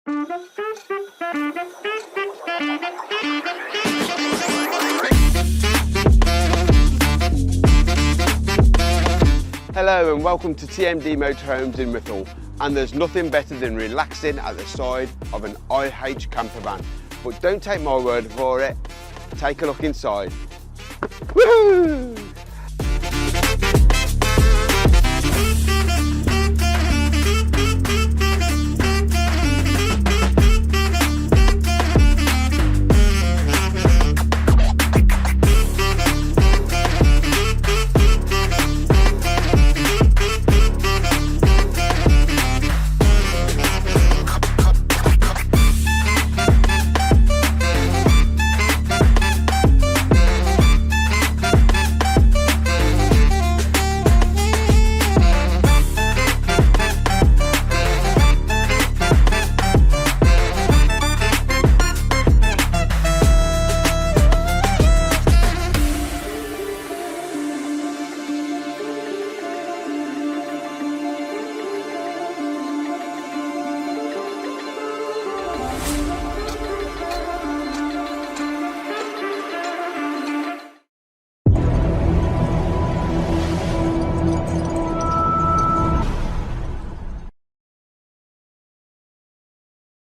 Hello and welcome to TMD Motorhomes in Mithil, and there's nothing better than relaxing at the side of an IH campervan. But don't take my word for it, take a look inside. Woohoo!